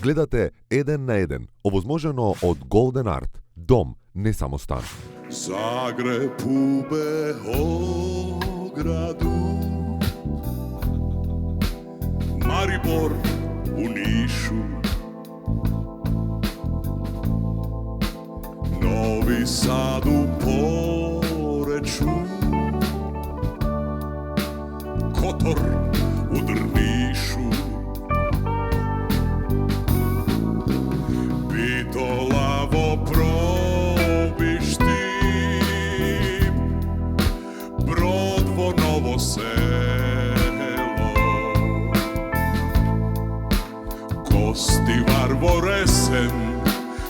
Gledate 1 na 1, ovozmoženo od Golden Art. Dom, ne samo stan. Zagreb u Beogradu, Maribor u Nišu, Novi Sad u Poreču, Kotor u Drnišu, Bitolavo Probišti, Brodvo Novo Selo, Kostivar Voresen,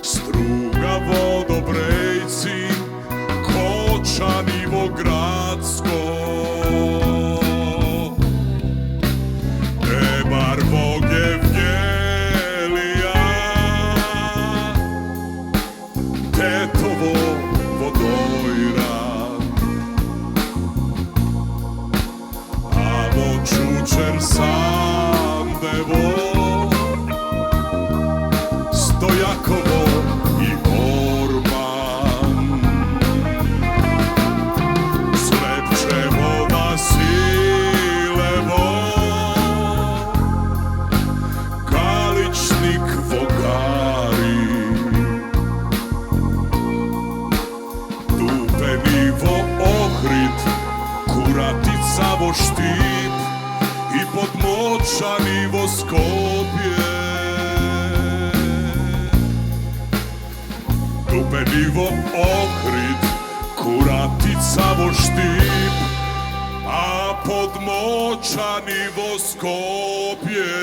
Struga Vodobrejci, Kočanivo Gradsko, Ebar Vogevnjelija, Tetovo Vodojra, Avo Čučer Sandevo, Stojakovo i Orman, Slepčevo Vasilevo, Galičnik Vogari, Dupenivo Ohrid, Kuraticavo Štip i Podmočanivo Skopje. Dupenivo Ohrid, Kuraticavo Štip, a Podmočanivo Skopje.